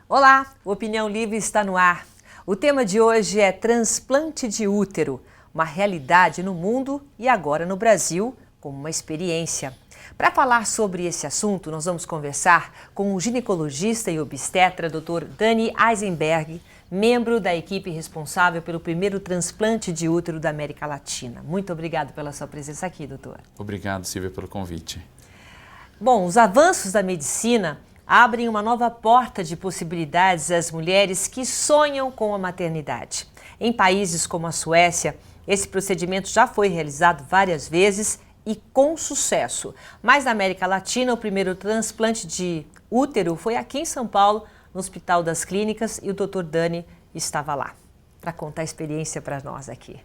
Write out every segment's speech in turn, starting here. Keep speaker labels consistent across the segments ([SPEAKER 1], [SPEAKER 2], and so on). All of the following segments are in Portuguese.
[SPEAKER 1] Olá, o Opinião Livre está no ar. O tema de hoje é transplante de útero, uma realidade no mundo e agora no Brasil como uma experiência. Para falar sobre esse assunto, nós vamos conversar com o ginecologista e obstetra Dr. Dani Eisenberg, membro da equipe responsável pelo primeiro transplante de útero da América Latina. Muito obrigado pela sua presença aqui, doutor.
[SPEAKER 2] Obrigado, Silvia, pelo convite.
[SPEAKER 1] Bom, os avanços da medicina abrem uma nova porta de possibilidades às mulheres que sonham com a maternidade. Em países como a Suécia, esse procedimento já foi realizado várias vezes e com sucesso. Mas na América Latina, o primeiro transplante de útero foi aqui em São Paulo, no Hospital das Clínicas, e o Dr. Dani estava lá para contar a experiência para nós aqui.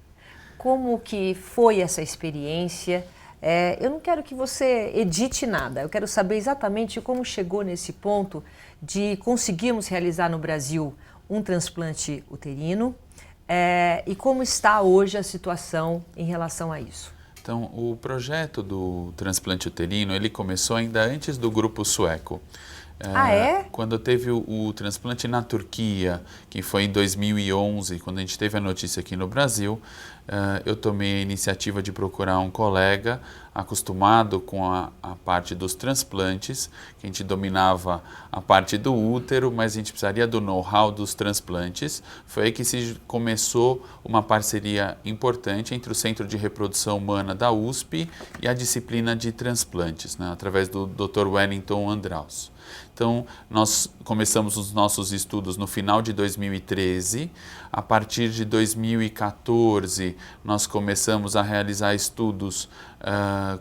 [SPEAKER 1] Como que foi essa experiência? Eu não quero que você edite nada, eu quero saber exatamente como chegou nesse ponto de conseguirmos realizar no Brasil um transplante uterino e como está hoje a situação em relação a isso.
[SPEAKER 2] Então, o projeto do transplante uterino, ele começou ainda antes do grupo sueco. Quando teve o transplante na Turquia, que foi em 2011, quando a gente teve a notícia aqui no Brasil, eu tomei a iniciativa de procurar um colega acostumado com a parte dos transplantes, que a gente dominava a parte do útero, mas a gente precisaria do know-how dos transplantes. Foi aí que se começou uma parceria importante entre o Centro de Reprodução Humana da USP e a disciplina de transplantes, né, através do Dr. Wellington Andraus. Então, nós começamos os nossos estudos no final de 2013. A partir de 2014, nós começamos a realizar estudos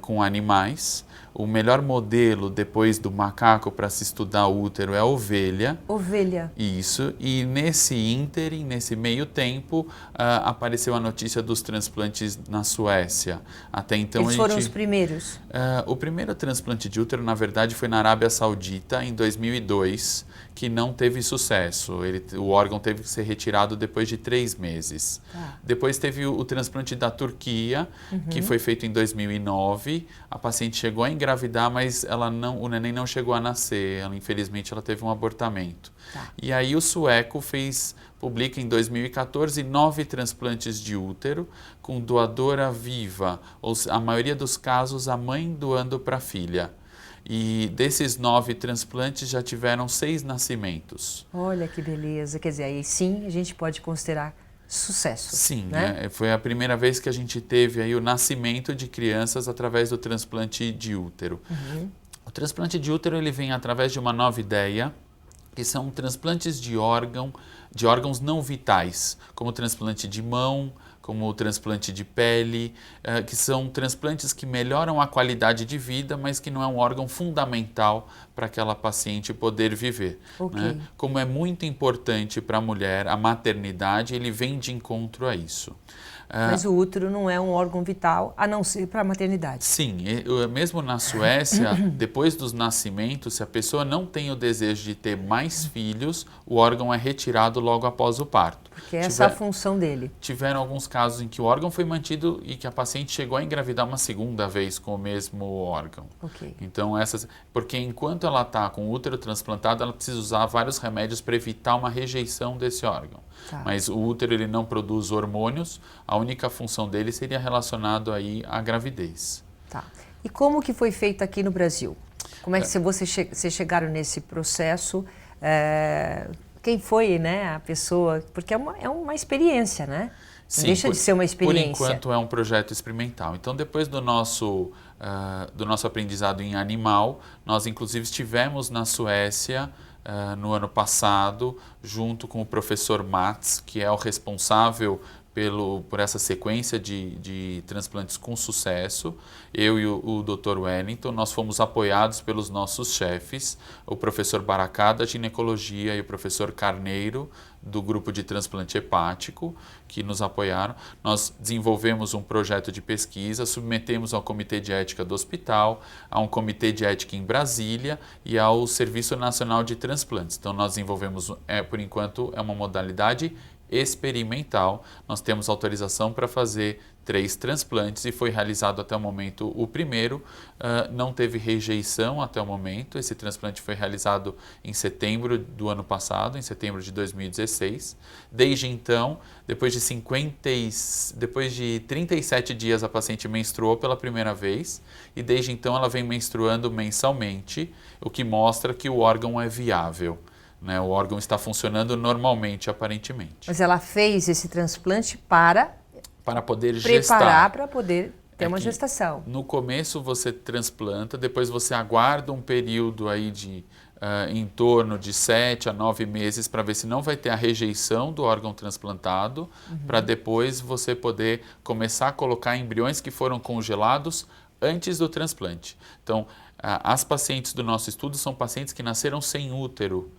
[SPEAKER 2] com animais. O melhor modelo depois do macaco para se estudar o útero é a ovelha.
[SPEAKER 1] Ovelha.
[SPEAKER 2] Isso. E nesse ínterim, nesse meio tempo, apareceu a notícia dos transplantes na Suécia. Até então
[SPEAKER 1] Eles foram os primeiros?
[SPEAKER 2] O primeiro transplante de útero, na verdade, foi na Arábia Saudita, em 2002, que não teve sucesso. O órgão teve que ser retirado depois de 3 meses. Depois teve o transplante da Turquia, que foi feito em 2009. A paciente chegou a engravidar, mas o neném não chegou a nascer. Infelizmente, ela teve um abortamento. E aí o sueco publica em 2014 9 transplantes de útero com doadora viva, ou a maioria dos casos a mãe doando para a filha. E desses 9 transplantes já tiveram 6 nascimentos.
[SPEAKER 1] Olha que beleza, quer dizer, aí sim a gente pode considerar sucesso.
[SPEAKER 2] Sim,
[SPEAKER 1] né?
[SPEAKER 2] Foi a primeira vez que a gente teve aí o nascimento de crianças através do transplante de útero. O transplante de útero ele vem através de uma nova ideia, que são transplantes de órgãos não vitais, como o transplante de mão, como o transplante de pele, que são transplantes que melhoram a qualidade de vida, mas que não é um órgão fundamental para aquela paciente poder viver. Né? Como é muito importante para a mulher a maternidade, ele vem de encontro a isso.
[SPEAKER 1] Mas o útero não é um órgão vital, a não ser para a maternidade.
[SPEAKER 2] Sim, mesmo na Suécia, depois dos nascimentos, se a pessoa não tem o desejo de ter mais filhos, o órgão é retirado logo após o parto.
[SPEAKER 1] Porque essa é a função dele.
[SPEAKER 2] Tiveram alguns casos em que o órgão foi mantido e que a paciente chegou a engravidar uma segunda vez com o mesmo órgão. Então, porque enquanto ela está com o útero transplantado, ela precisa usar vários remédios para evitar uma rejeição desse órgão. Mas o útero ele não produz hormônios, a única função dele seria relacionado aí à gravidez.
[SPEAKER 1] E como que foi feito aqui no Brasil? Como é que vocês chegaram nesse processo? Quem foi, né, a pessoa? Porque é uma experiência, né? Não deixa de ser uma experiência.
[SPEAKER 2] Por enquanto é um projeto experimental. Então, depois do nosso aprendizado em animal, nós inclusive estivemos na Suécia no ano passado, junto com o professor Mats, que é o responsável por essa sequência de transplantes com sucesso. Eu e o Dr. Wellington, nós fomos apoiados pelos nossos chefes, o professor Baracá da ginecologia e o professor Carneiro do grupo de transplante hepático, que nos apoiaram. Nós desenvolvemos um projeto de pesquisa, submetemos ao Comitê de Ética do hospital, a um Comitê de Ética em Brasília e ao Serviço Nacional de Transplantes. Então nós desenvolvemos, por enquanto, é uma modalidade experimental. Nós temos autorização para fazer 3 transplantes e foi realizado até o momento o primeiro, não teve rejeição até o momento. Esse transplante foi realizado em setembro do ano passado, em setembro de 2016. Desde então, depois de 37 dias a paciente menstruou pela primeira vez e desde então ela vem menstruando mensalmente, o que mostra que o órgão é viável. Né? O órgão está funcionando normalmente, aparentemente.
[SPEAKER 1] Mas ela fez esse transplante para
[SPEAKER 2] poder
[SPEAKER 1] preparar para poder ter uma gestação.
[SPEAKER 2] No começo você transplanta, depois você aguarda um período aí de em torno de 7 a 9 meses para ver se não vai ter a rejeição do órgão transplantado, para depois você poder começar a colocar embriões que foram congelados antes do transplante. Então, as pacientes do nosso estudo são pacientes que nasceram sem útero.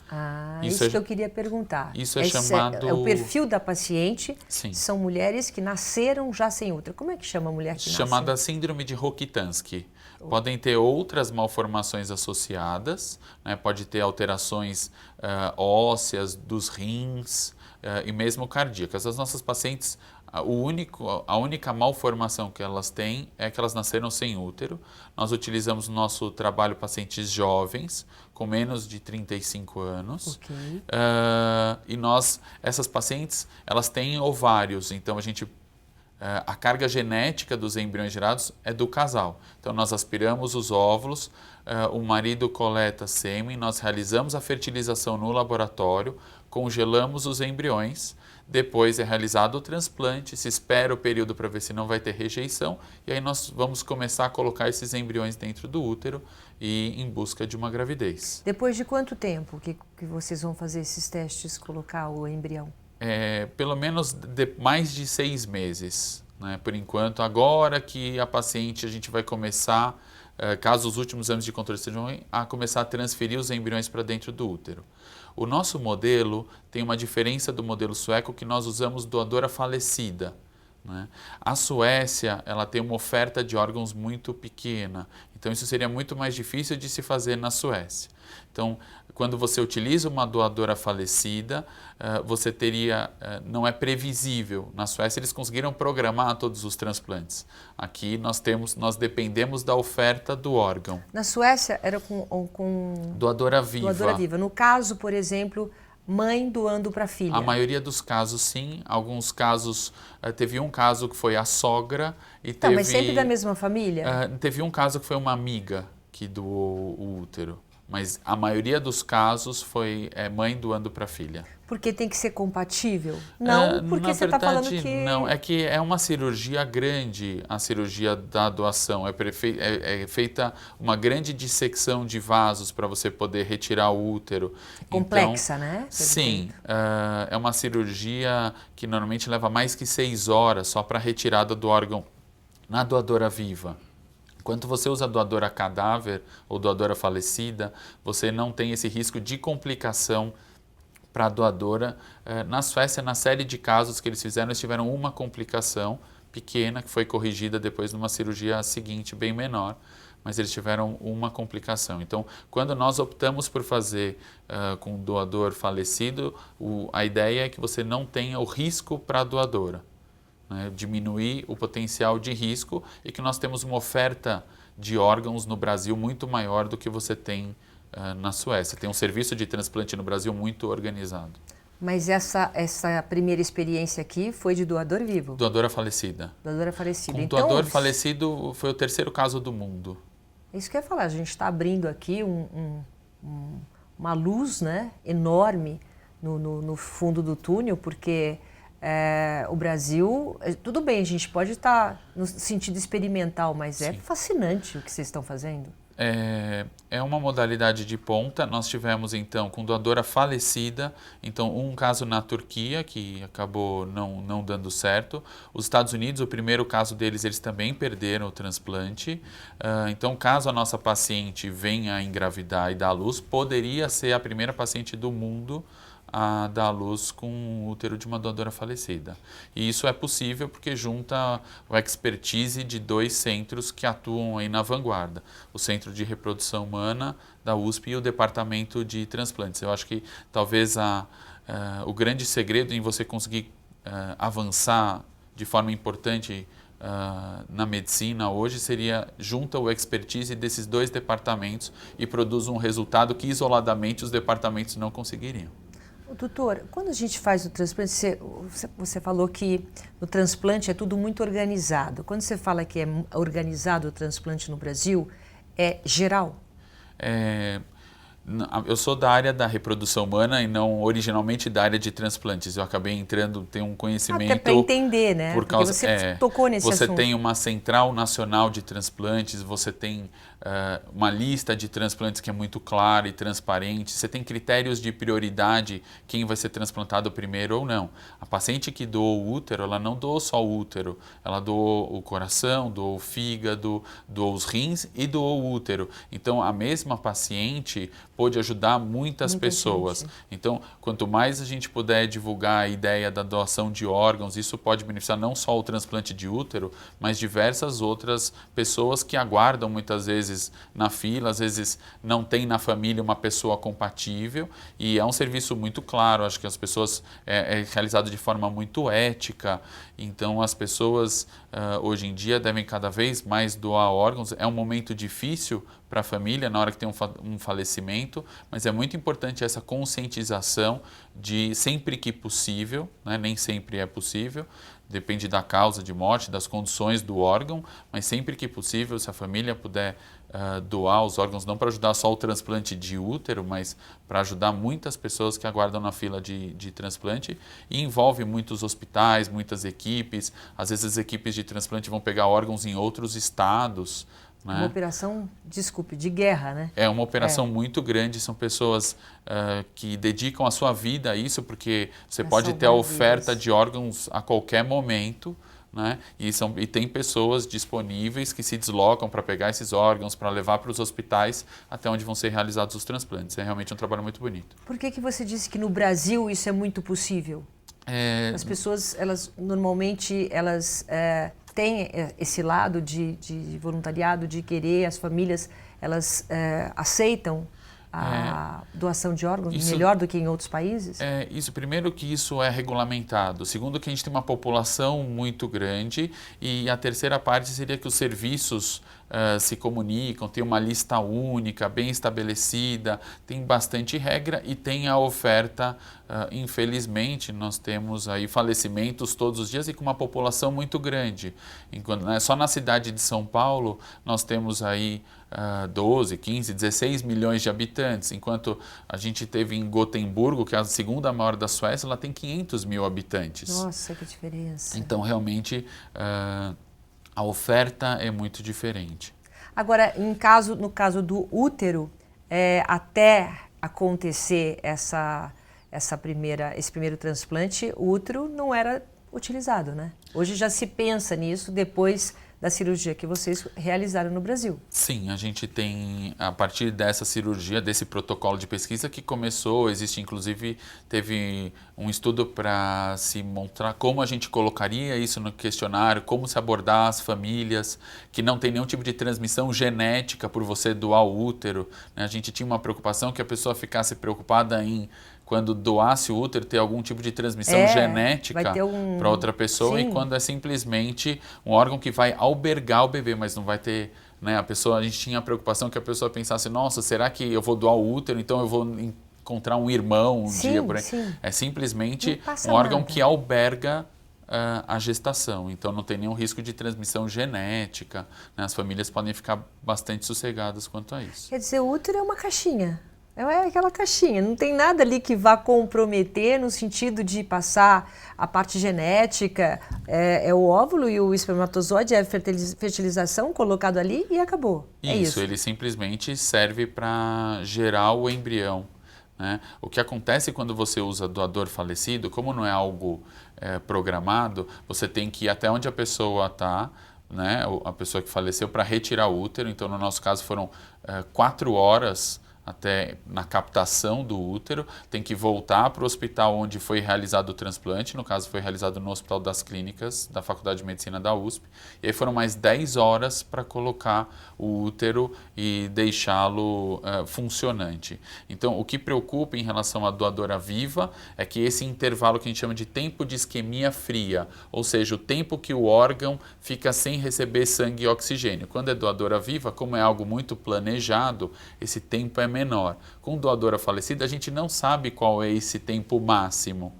[SPEAKER 1] Isso que eu queria perguntar.
[SPEAKER 2] Isso é chamado...
[SPEAKER 1] É o perfil da paciente.
[SPEAKER 2] Sim.
[SPEAKER 1] São mulheres que nasceram já sem útero. Como é que chama a mulher que nasce?
[SPEAKER 2] Chamada síndrome de Rokitansky. Podem ter outras malformações associadas, né? Pode ter alterações ósseas, dos rins e mesmo cardíacas. As nossas pacientes, a única malformação que elas têm é que elas nasceram sem útero. Nós utilizamos no nosso trabalho pacientes jovens, com menos de 35 anos.
[SPEAKER 1] Okay.
[SPEAKER 2] E essas pacientes, elas têm ovários, então a carga genética dos embriões gerados é do casal. Então nós aspiramos os óvulos, o marido coleta sêmen, nós realizamos a fertilização no laboratório, congelamos os embriões, depois é realizado o transplante, se espera o período para ver se não vai ter rejeição e aí nós vamos começar a colocar esses embriões dentro do útero e em busca de uma gravidez.
[SPEAKER 1] Depois de quanto tempo que vocês vão fazer esses testes, colocar o embrião?
[SPEAKER 2] Pelo menos mais de 6 meses, né? Por enquanto, agora que a paciente, a gente vai começar, caso os últimos anos de controle sejam ruins, a começar a transferir os embriões para dentro do útero. O nosso modelo tem uma diferença do modelo sueco que nós usamos doadora falecida. Né? A Suécia, ela tem uma oferta de órgãos muito pequena, então isso seria muito mais difícil de se fazer na Suécia. Então, quando você utiliza uma doadora falecida, você não é previsível. Na Suécia eles conseguiram programar todos os transplantes. Aqui nós dependemos da oferta do órgão.
[SPEAKER 1] Na Suécia era com
[SPEAKER 2] doadora viva.
[SPEAKER 1] Doadora viva. No caso, por exemplo, mãe doando para a filha.
[SPEAKER 2] A maioria dos casos, sim. Alguns casos, teve um caso que foi a sogra e teve...
[SPEAKER 1] Mas sempre da mesma família?
[SPEAKER 2] Teve um caso que foi uma amiga que doou o útero. Mas a maioria dos casos foi mãe doando para a filha.
[SPEAKER 1] Porque tem que ser compatível? Não, porque você está falando que...
[SPEAKER 2] Não, é que é uma cirurgia grande, a cirurgia da doação. É feita uma grande dissecção de vasos para você poder retirar o útero.
[SPEAKER 1] Complexa,
[SPEAKER 2] então,
[SPEAKER 1] né?
[SPEAKER 2] Sim, é uma cirurgia que normalmente leva mais que 6 horas só para a retirada do órgão na doadora viva. Quando você usa doadora cadáver ou doadora falecida, você não tem esse risco de complicação para a doadora. Na Suécia, na série de casos que eles fizeram, eles tiveram uma complicação pequena que foi corrigida depois numa cirurgia seguinte, bem menor, mas eles tiveram uma complicação. Então, quando nós optamos por fazer com doador falecido, a ideia é que você não tenha o risco para a doadora. Né, diminuir o potencial de risco e que nós temos uma oferta de órgãos no Brasil muito maior do que você tem na Suécia. Tem um serviço de transplante no Brasil muito organizado.
[SPEAKER 1] Mas essa primeira experiência aqui foi de doador vivo?
[SPEAKER 2] Doadora falecida.
[SPEAKER 1] Doadora falecida.
[SPEAKER 2] Com doador falecido foi o 3º caso do mundo.
[SPEAKER 1] É isso que eu ia falar, a gente está abrindo aqui uma luz, né, enorme no fundo do túnel, porque... o Brasil, tudo bem, a gente pode estar no sentido experimental, mas é fascinante o que vocês estão fazendo.
[SPEAKER 2] É uma modalidade de ponta. Nós tivemos, então, com doadora falecida, então um caso na Turquia, que acabou não dando certo. Os Estados Unidos, o primeiro caso deles, eles também perderam o transplante. Então, caso a nossa paciente venha a engravidar e dar à luz, poderia ser a primeira paciente do mundo a dar à luz com o útero de uma doadora falecida. E isso é possível porque junta a expertise de 2 centros que atuam aí na vanguarda. O Centro de Reprodução Humana da USP e o Departamento de Transplantes. Eu acho que talvez o grande segredo em você conseguir avançar de forma importante na medicina hoje seria junta o expertise desses dois departamentos e produz um resultado que isoladamente os departamentos não conseguiriam.
[SPEAKER 1] Doutor, quando a gente faz o transplante, você falou que no transplante é tudo muito organizado. Quando você fala que é organizado o transplante no Brasil, é geral?
[SPEAKER 2] Eu sou da área da reprodução humana e não originalmente da área de transplantes. Eu acabei entrando, tenho um conhecimento...
[SPEAKER 1] Até para entender, né?
[SPEAKER 2] Por causa,
[SPEAKER 1] porque você tocou nesse assunto.
[SPEAKER 2] Você tem uma central nacional de transplantes, você tem uma lista de transplantes que é muito clara e transparente, você tem critérios de prioridade, quem vai ser transplantado primeiro ou não. A paciente que doou o útero, ela não doou só o útero, ela doou o coração, doou o fígado, doou os rins e doou o útero. Então, a mesma paciente pode ajudar muitas pessoas. Gente. Então, quanto mais a gente puder divulgar a ideia da doação de órgãos, isso pode beneficiar não só o transplante de útero, mas diversas outras pessoas que aguardam muitas vezes na fila, às vezes não tem na família uma pessoa compatível, e é um serviço muito claro, acho que as pessoas é realizado de forma muito ética, então as pessoas hoje em dia devem cada vez mais doar órgãos. É um momento difícil para a família na hora que tem um falecimento, mas é muito importante essa conscientização de sempre que possível, né? Nem sempre é possível, depende da causa de morte, das condições do órgão, mas sempre que possível, se a família puder doar os órgãos, não para ajudar só o transplante de útero, mas para ajudar muitas pessoas que aguardam na fila de transplante, e envolve muitos hospitais, muitas equipes, às vezes as equipes de transplante vão pegar órgãos em outros estados.
[SPEAKER 1] Uma operação, desculpe, de guerra, né?
[SPEAKER 2] É uma operação muito grande, são pessoas que dedicam a sua vida a isso, porque você pode ter a oferta de órgãos a qualquer momento, né? E tem pessoas disponíveis que se deslocam para pegar esses órgãos, para levar para os hospitais até onde vão ser realizados os transplantes. É realmente um trabalho muito bonito.
[SPEAKER 1] Por que você disse que no Brasil isso é muito possível? As pessoas, normalmente, tem esse lado de voluntariado, de querer, as famílias, elas aceitam a doação de órgãos melhor do que em outros países?
[SPEAKER 2] Primeiro que isso é regulamentado, segundo que a gente tem uma população muito grande, e a terceira parte seria que os serviços se comunicam, tem uma lista única, bem estabelecida, tem bastante regra e tem a oferta. Infelizmente, nós temos aí falecimentos todos os dias e com uma população muito grande. Enquanto, só na cidade de São Paulo nós temos aí 12, 15, 16 milhões de habitantes, enquanto a gente teve em Gotemburgo, que é a segunda maior da Suécia, ela tem 500 mil habitantes.
[SPEAKER 1] Nossa, que diferença.
[SPEAKER 2] Então, realmente, a oferta é muito diferente.
[SPEAKER 1] Agora, no caso do útero, até acontecer esse primeiro transplante, o útero não era utilizado, né? Hoje já se pensa nisso depois da cirurgia que vocês realizaram no Brasil.
[SPEAKER 2] Sim, a gente tem, a partir dessa cirurgia, desse protocolo de pesquisa que começou, teve um estudo para se mostrar como a gente colocaria isso no questionário, como se abordar as famílias que não tem nenhum tipo de transmissão genética por você doar o útero, né? A gente tinha uma preocupação que a pessoa ficasse preocupada em, quando doasse o útero, ter algum tipo de transmissão genética para outra pessoa. Sim. E quando é simplesmente um órgão que vai albergar o bebê, mas não vai ter, né? A gente tinha a preocupação que a pessoa pensasse, nossa, será que eu vou doar o útero, então eu vou encontrar um irmão dia por aí? Sim. É simplesmente um órgão que alberga a gestação, então não tem nenhum risco de transmissão genética, né? As famílias podem ficar bastante sossegadas quanto a isso.
[SPEAKER 1] Quer dizer, o útero é uma caixinha. É aquela caixinha, não tem nada ali que vá comprometer no sentido de passar a parte genética, é o óvulo e o espermatozoide, é a fertilização colocado ali e acabou. Isso.
[SPEAKER 2] Ele simplesmente serve para gerar o embrião, né? O que acontece quando você usa doador falecido, como não é algo programado, você tem que ir até onde a pessoa está, né? A pessoa que faleceu, para retirar o útero. Então, no nosso caso, foram 4 horas até na captação do útero, tem que voltar para o hospital onde foi realizado o transplante, no caso foi realizado no Hospital das Clínicas da Faculdade de Medicina da USP, e aí foram mais 10 horas para colocar o útero e deixá-lo funcionante. Então, o que preocupa em relação à doadora viva é que esse intervalo que a gente chama de tempo de isquemia fria, ou seja, o tempo que o órgão fica sem receber sangue e oxigênio. Quando é doadora viva, como é algo muito planejado, esse tempo é menor. Com doadora falecida, a gente não sabe qual é esse tempo máximo,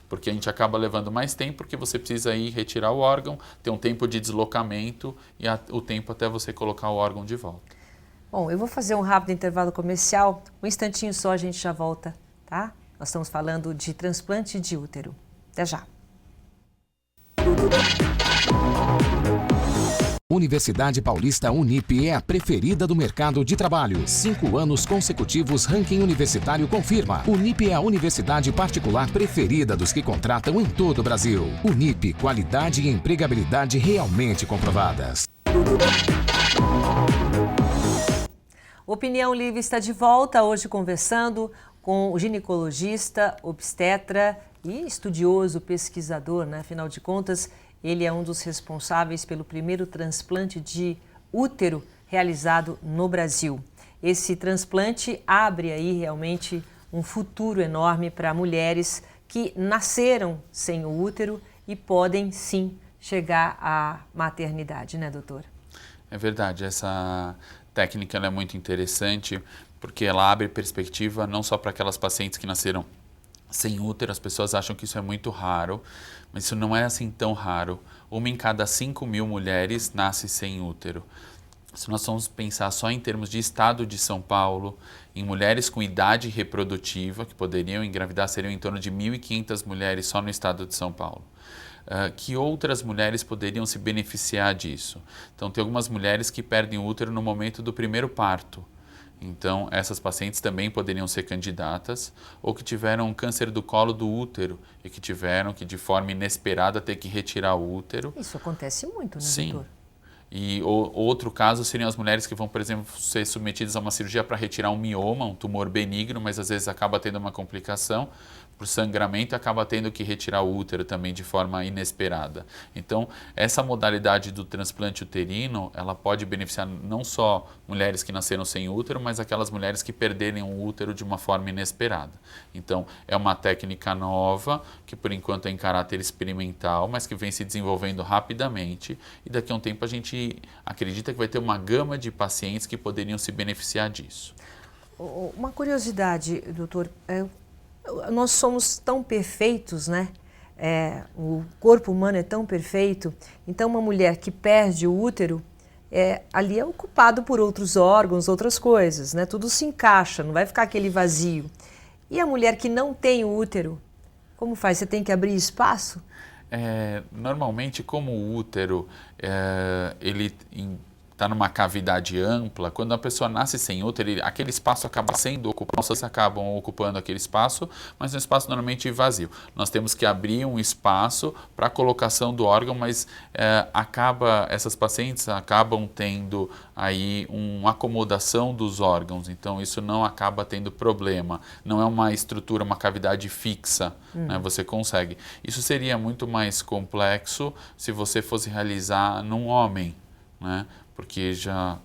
[SPEAKER 2] porque a gente acaba levando mais tempo, porque você precisa ir retirar o órgão, ter um tempo de deslocamento e o tempo até você colocar o órgão de volta.
[SPEAKER 1] Bom, eu vou fazer um rápido intervalo comercial, um instantinho só a gente já volta, tá? Nós estamos falando de transplante de útero. Até já.
[SPEAKER 3] Universidade Paulista Unip é a preferida do mercado de trabalho. 5 anos consecutivos, ranking universitário confirma. Unip é a universidade particular preferida dos que contratam em todo o Brasil. Unip, qualidade e empregabilidade realmente comprovadas.
[SPEAKER 1] Opinião Livre está de volta, hoje conversando com o ginecologista, obstetra e estudioso, pesquisador, né? Afinal de contas, ele é um dos responsáveis pelo primeiro transplante de útero realizado no Brasil. Esse transplante abre aí realmente um futuro enorme para mulheres que nasceram sem o útero e podem sim chegar à maternidade, né, doutor?
[SPEAKER 2] É verdade, essa técnica ela é muito interessante porque ela abre perspectiva não só para aquelas pacientes que nasceram sem útero. As pessoas acham que isso é muito raro, mas isso não é assim tão raro. 1 em cada 5.000 mulheres nasce sem útero. Se nós vamos pensar só em termos de estado de São Paulo, em mulheres com idade reprodutiva, que poderiam engravidar, seriam em torno de 1.500 mulheres só no estado de São Paulo. Que outras mulheres poderiam se beneficiar disso? Então, tem algumas mulheres que perdem o útero no momento do primeiro parto. Então, essas pacientes também poderiam ser candidatas, ou que tiveram um câncer do colo do útero e que tiveram que, de forma inesperada, ter que retirar o útero.
[SPEAKER 1] Isso acontece muito, né,
[SPEAKER 2] Sim.
[SPEAKER 1] doutor?
[SPEAKER 2] E outro caso seriam as mulheres que vão, por exemplo, ser submetidas a uma cirurgia para retirar um mioma, um tumor benigno, mas às vezes acaba tendo uma complicação por sangramento e acaba tendo que retirar o útero também de forma inesperada. Então, essa modalidade do transplante uterino, ela pode beneficiar não só mulheres que nasceram sem útero, mas aquelas mulheres que perderem o útero de uma forma inesperada. Então, é uma técnica nova, que por enquanto é em caráter experimental, mas que vem se desenvolvendo rapidamente, e daqui a um tempo a gente acredita que vai ter uma gama de pacientes que poderiam se beneficiar disso.
[SPEAKER 1] Uma curiosidade, doutor, nós somos tão perfeitos, né? O corpo humano é tão perfeito, então uma mulher que perde o útero, ali é ocupado por outros órgãos, outras coisas, né? Tudo se encaixa, não vai ficar aquele vazio. E a mulher que não tem o útero, como faz? Você tem que abrir espaço?
[SPEAKER 2] Normalmente, como o útero ele está numa cavidade ampla, quando a pessoa nasce sem útero, aquele espaço acaba sendo ocupado, vocês acabam ocupando aquele espaço, mas um espaço normalmente vazio. Nós temos que abrir um espaço para a colocação do órgão, mas essas pacientes acabam tendo aí uma acomodação dos órgãos, então isso não acaba tendo problema, não é uma estrutura, uma cavidade fixa, né? Você consegue. Isso seria muito mais complexo se você fosse realizar num homem, né? Porque já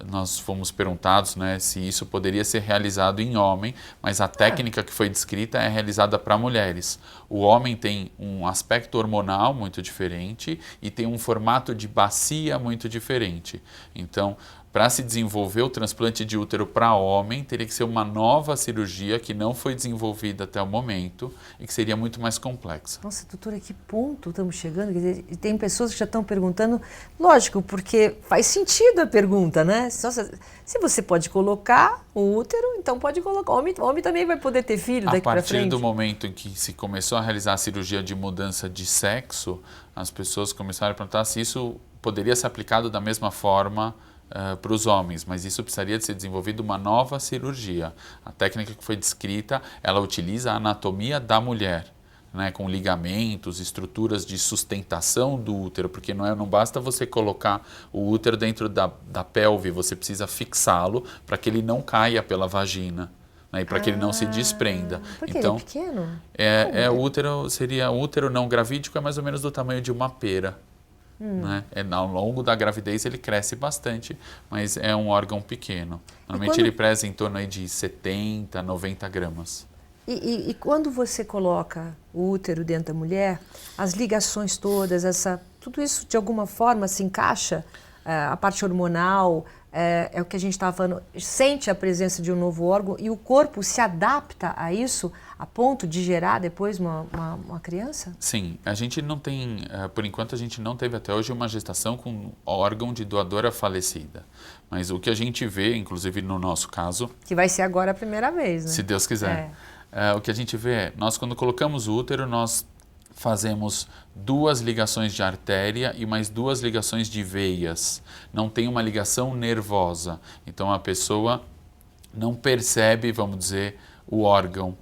[SPEAKER 2] nós fomos perguntados, né, se isso poderia ser realizado em homem, mas a técnica que foi descrita é realizada para mulheres. O homem tem um aspecto hormonal muito diferente e tem um formato de bacia muito diferente. Então, para se desenvolver o transplante de útero para homem, teria que ser uma nova cirurgia que não foi desenvolvida até o momento e que seria muito mais complexa.
[SPEAKER 1] Nossa, doutora, que ponto estamos chegando? Quer dizer, tem pessoas que já estão perguntando, lógico, porque faz sentido a pergunta, né? Se você pode colocar o útero, então pode colocar. Homem também vai poder ter filho daqui para frente.
[SPEAKER 2] A partir do momento em que se começou a realizar a cirurgia de mudança de sexo, as pessoas começaram a perguntar se isso poderia ser aplicado da mesma forma para os homens, mas isso precisaria de ser desenvolvido uma nova cirurgia. A técnica que foi descrita, ela utiliza a anatomia da mulher, né, com ligamentos, estruturas de sustentação do útero, porque não basta você colocar o útero dentro da pelve, você precisa fixá-lo para que ele não caia pela vagina. E para que ele não se desprenda.
[SPEAKER 1] Porque
[SPEAKER 2] então,
[SPEAKER 1] ele é pequeno?
[SPEAKER 2] O útero seria o útero não gravídico, é mais ou menos do tamanho de uma pera. Né? Ao longo da gravidez ele cresce bastante, mas é um órgão pequeno. Normalmente ele pesa em torno aí de 70, 90 gramas.
[SPEAKER 1] E quando você coloca o útero dentro da mulher, as ligações todas, tudo isso de alguma forma se encaixa? A parte hormonal, é o que a gente estava falando, sente a presença de um novo órgão e o corpo se adapta a isso a ponto de gerar depois uma criança?
[SPEAKER 2] Sim, a gente não tem, por enquanto a gente não teve até hoje uma gestação com órgão de doadora falecida. Mas o que a gente vê, inclusive no nosso caso...
[SPEAKER 1] Que vai ser agora a primeira vez, né?
[SPEAKER 2] Se Deus quiser. O que a gente vê é, nós quando colocamos o útero, nós fazemos 2 ligações de artéria e mais 2 ligações de veias. Não tem uma ligação nervosa. Então a pessoa não percebe, vamos dizer, o órgão.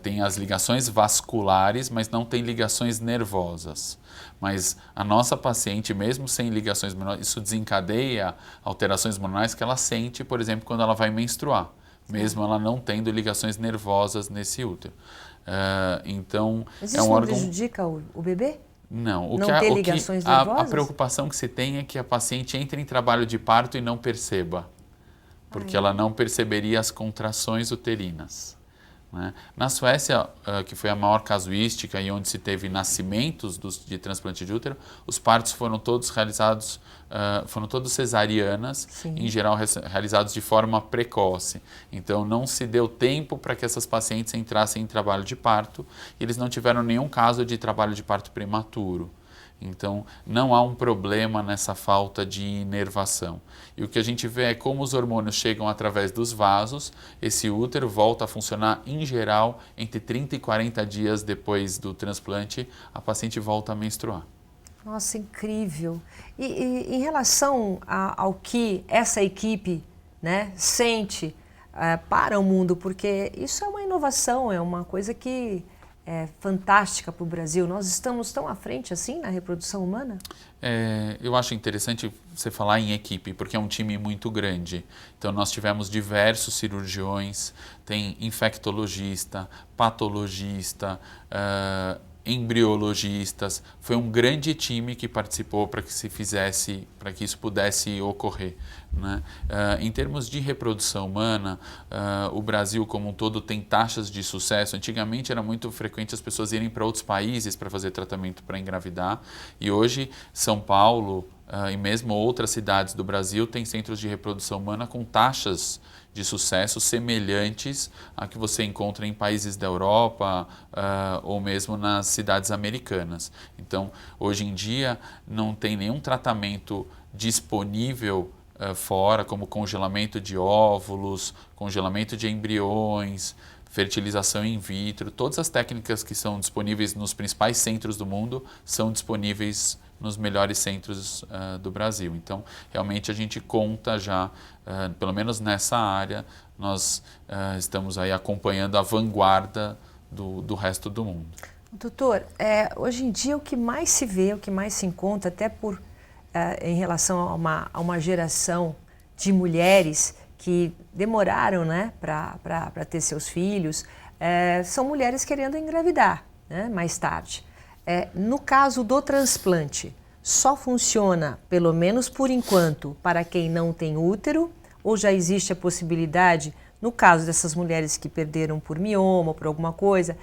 [SPEAKER 2] Tem as ligações vasculares, mas não tem ligações nervosas. Mas a nossa paciente, mesmo sem ligações nervosas, isso desencadeia alterações hormonais que ela sente, por exemplo, quando ela vai menstruar. Mesmo ela não tendo ligações nervosas nesse útero. Então,
[SPEAKER 1] mas isso não prejudica o bebê?
[SPEAKER 2] Não.
[SPEAKER 1] Não ter ligações nervosas?
[SPEAKER 2] A preocupação que se tem é que a paciente entre em trabalho de parto e não perceba. Porque ela não perceberia as contrações uterinas. Né? Na Suécia, que foi a maior casuística e onde se teve nascimentos de transplante de útero, os partos foram todos realizados, foram todos cesarianas,
[SPEAKER 1] Sim.
[SPEAKER 2] em geral realizados de forma precoce. Então não se deu tempo para que essas pacientes entrassem em trabalho de parto e eles não tiveram nenhum caso de trabalho de parto prematuro. Então, não há um problema nessa falta de inervação. E o que a gente vê é como os hormônios chegam através dos vasos, esse útero volta a funcionar, em geral, entre 30 e 40 dias depois do transplante, a paciente volta a menstruar.
[SPEAKER 1] Nossa, incrível. E em relação ao que essa equipe, né, sente para o mundo, porque isso é uma inovação, é uma coisa que... fantástica para o Brasil. Nós estamos tão à frente assim na reprodução humana?
[SPEAKER 2] Eu acho interessante você falar em equipe, porque é um time muito grande. Então nós tivemos diversos cirurgiões, tem infectologista, patologista, embriologistas. Foi um grande time que participou para que se fizesse, para que isso pudesse ocorrer. Né? Em termos de reprodução humana, o Brasil como um todo tem taxas de sucesso. Antigamente era muito frequente as pessoas irem para outros países para fazer tratamento para engravidar e hoje São Paulo e mesmo outras cidades do Brasil têm centros de reprodução humana com taxas de sucesso semelhantes a que você encontra em países da Europa ou mesmo nas cidades americanas. Então, hoje em dia, não tem nenhum tratamento disponível fora, como congelamento de óvulos, congelamento de embriões, fertilização in vitro. Todas as técnicas que são disponíveis nos principais centros do mundo são disponíveis nos melhores centros do Brasil. Então, realmente a gente conta já, pelo menos nessa área, nós estamos aí acompanhando a vanguarda do resto do mundo.
[SPEAKER 1] Doutor, hoje em dia o que mais se vê, o que mais se encontra, até em relação a uma geração de mulheres que demoraram, né, para ter seus filhos, são mulheres querendo engravidar, né, mais tarde. No caso do transplante, só funciona, pelo menos por enquanto, para quem não tem útero, ou já existe a possibilidade, no caso dessas mulheres que perderam por mioma ou por alguma coisa,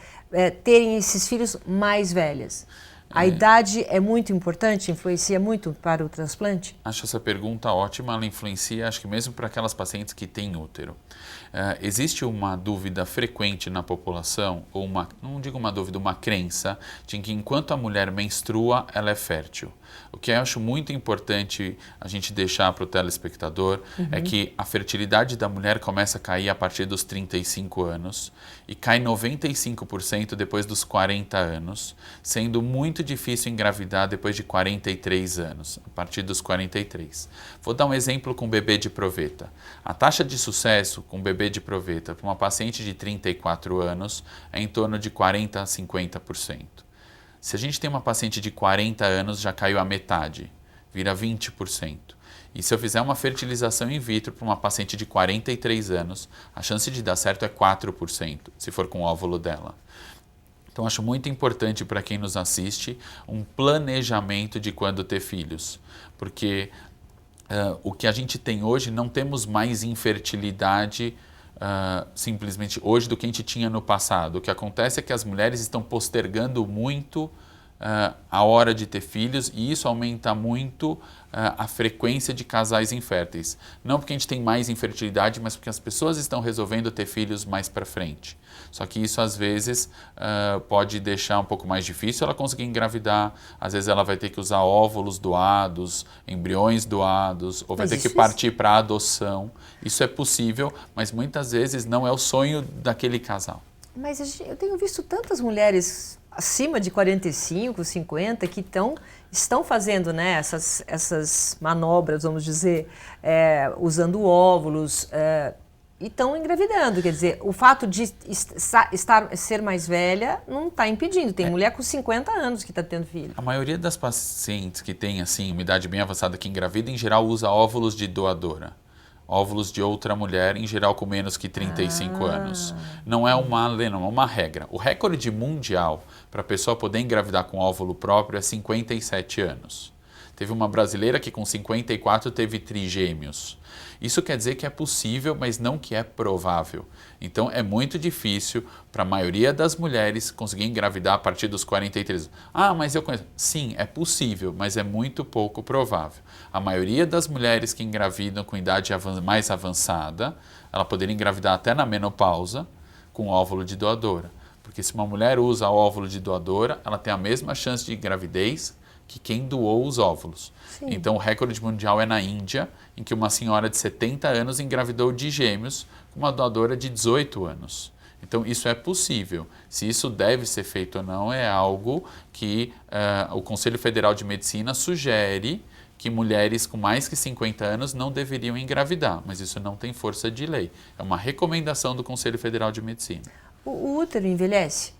[SPEAKER 1] terem esses filhos mais velhas? A idade é muito importante, influencia muito para o transplante?
[SPEAKER 2] Acho essa pergunta ótima, ela influencia, acho que mesmo para aquelas pacientes que têm útero. Existe uma dúvida frequente na população, ou não digo uma dúvida, uma crença, de que enquanto a mulher menstrua, ela é fértil. O que eu acho muito importante a gente deixar para o telespectador é que a fertilidade da mulher começa a cair a partir dos 35 anos e cai 95% depois dos 40 anos, sendo muito muito difícil engravidar depois de 43 anos, a partir dos 43. Vou dar um exemplo com bebê de proveta. A taxa de sucesso com bebê de proveta para uma paciente de 34 anos é em torno de 40% a 50%. Se a gente tem uma paciente de 40 anos, já caiu a metade, vira 20%. E se eu fizer uma fertilização in vitro para uma paciente de 43 anos, a chance de dar certo é 4%, se for com o óvulo dela. Então, acho muito importante para quem nos assiste um planejamento de quando ter filhos, porque o que a gente tem hoje, não temos mais infertilidade simplesmente hoje do que a gente tinha no passado. O que acontece é que as mulheres estão postergando muito a hora de ter filhos e isso aumenta muito a frequência de casais inférteis. Não porque a gente tem mais infertilidade, mas porque as pessoas estão resolvendo ter filhos mais para frente. Só que isso às vezes pode deixar um pouco mais difícil ela conseguir engravidar, às vezes ela vai ter que usar óvulos doados, embriões doados, ou vai ter que partir para a adoção. Isso é possível, mas muitas vezes não é o sonho daquele casal.
[SPEAKER 1] Mas eu tenho visto tantas mulheres acima de 45, 50 que estão fazendo, né, essas manobras, vamos dizer, usando óvulos e estão engravidando. Quer dizer, o fato de ser mais velha não está impedindo. Tem mulher com 50 anos que está tendo filho.
[SPEAKER 2] A maioria das pacientes que tem assim, uma idade bem avançada que engravida, em geral usa óvulos de doadora. Óvulos de outra mulher, em geral com menos que 35 anos. Não é uma regra. O recorde mundial para a pessoa poder engravidar com óvulo próprio é 57 anos. Teve uma brasileira que com 54 teve trigêmeos. Isso quer dizer que é possível, mas não que é provável. Então é muito difícil para a maioria das mulheres conseguir engravidar a partir dos 43. Ah, mas eu conheço. Sim, é possível, mas é muito pouco provável. A maioria das mulheres que engravidam com idade mais avançada, ela poderia engravidar até na menopausa com óvulo de doadora. Porque se uma mulher usa óvulo de doadora, ela tem a mesma chance de gravidez que quem doou os óvulos. Sim. Então o recorde mundial é na Índia, em que uma senhora de 70 anos engravidou de gêmeos com uma doadora de 18 anos. Então isso é possível. Se isso deve ser feito ou não é algo que o Conselho Federal de Medicina sugere que mulheres com mais que 50 anos não deveriam engravidar, mas isso não tem força de lei. É uma recomendação do Conselho Federal de Medicina.
[SPEAKER 1] O útero envelhece?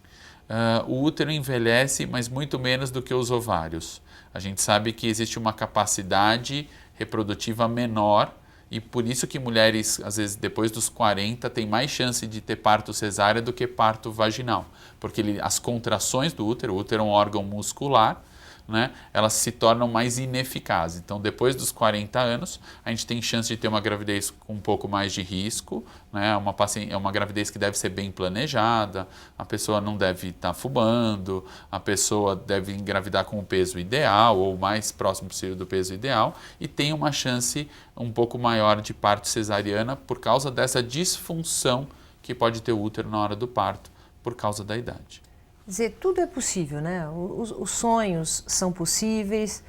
[SPEAKER 2] O útero envelhece, mas muito menos do que os ovários. A gente sabe que existe uma capacidade reprodutiva menor e por isso que mulheres, às vezes, depois dos 40, têm mais chance de ter parto cesárea do que parto vaginal. Porque as contrações do útero, o útero é um órgão muscular, né, elas se tornam mais ineficazes. Então, depois dos 40 anos, a gente tem chance de ter uma gravidez com um pouco mais de risco, né, é uma gravidez que deve ser bem planejada, a pessoa não deve estar fumando, a pessoa deve engravidar com o peso ideal ou o mais próximo possível do peso ideal e tem uma chance um pouco maior de parto cesariana por causa dessa disfunção que pode ter o útero na hora do parto por causa da idade.
[SPEAKER 1] Quer dizer, tudo é possível, né? Os sonhos são possíveis,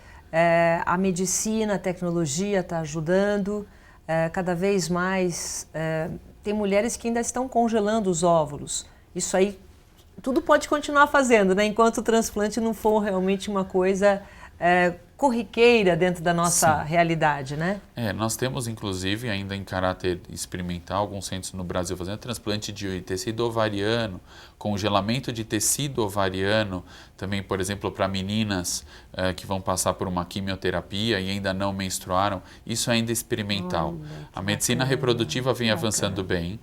[SPEAKER 1] a medicina, a tecnologia está ajudando, cada vez mais tem mulheres que ainda estão congelando os óvulos. Isso aí, tudo pode continuar fazendo, né? Enquanto o transplante não for realmente uma coisa corriqueira dentro da nossa realidade, né?
[SPEAKER 2] Nós temos, inclusive, ainda em caráter experimental, alguns centros no Brasil fazendo transplante de tecido ovariano, congelamento de tecido ovariano, também, por exemplo, para meninas que vão passar por uma quimioterapia e ainda não menstruaram, isso ainda é experimental. A medicina reprodutiva vem avançando bem.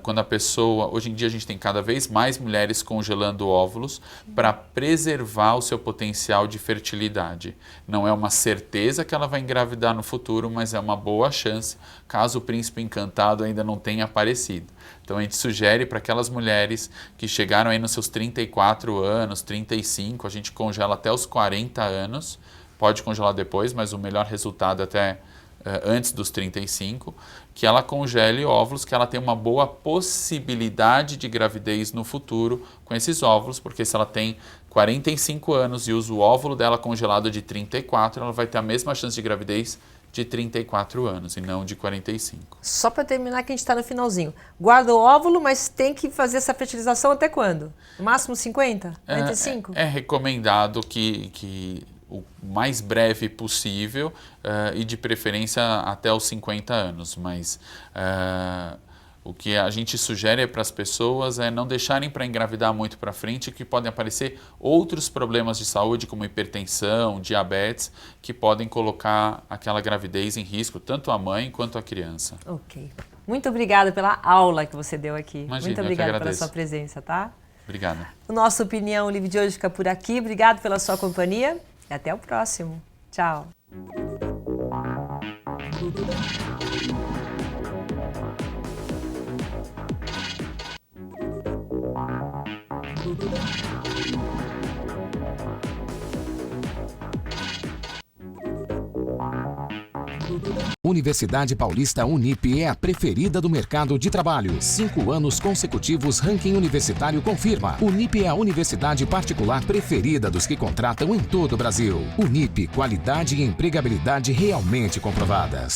[SPEAKER 2] Quando a pessoa, hoje em dia a gente tem cada vez mais mulheres congelando óvulos para preservar o seu potencial de fertilidade. Não é uma certeza que ela vai engravidar no futuro, mas é uma boa chance caso o príncipe encantado ainda não tenha aparecido. Então a gente sugere para aquelas mulheres que chegaram aí nos seus 34 anos, 35, a gente congela até os 40 anos, pode congelar depois, mas o melhor resultado até antes dos 35, que ela congele óvulos, que ela tem uma boa possibilidade de gravidez no futuro com esses óvulos, porque se ela tem 45 anos e usa o óvulo dela congelado de 34, ela vai ter a mesma chance de gravidez de 34 anos e não de 45.
[SPEAKER 1] Só para terminar, que a gente está no finalzinho. Guarda o óvulo, mas tem que fazer essa fertilização até quando? No máximo 50? 45?
[SPEAKER 2] É recomendado que o mais breve possível e de preferência até os 50 anos, mas o que a gente sugere para as pessoas é não deixarem para engravidar muito para frente, que podem aparecer outros problemas de saúde, como hipertensão, diabetes, que podem colocar aquela gravidez em risco, tanto a mãe quanto a criança.
[SPEAKER 1] Ok. Muito obrigada pela aula que você deu aqui.
[SPEAKER 2] Imagina,
[SPEAKER 1] muito obrigada pela sua presença, tá?
[SPEAKER 2] Obrigado.
[SPEAKER 1] O nosso Opinião Livre de hoje fica por aqui. Obrigado pela sua companhia e até o próximo. Tchau.
[SPEAKER 3] Universidade Paulista Unip é a preferida do mercado de trabalho. 5 anos consecutivos, ranking universitário confirma. Unip é a universidade particular preferida dos que contratam em todo o Brasil. Unip, qualidade e empregabilidade realmente comprovadas.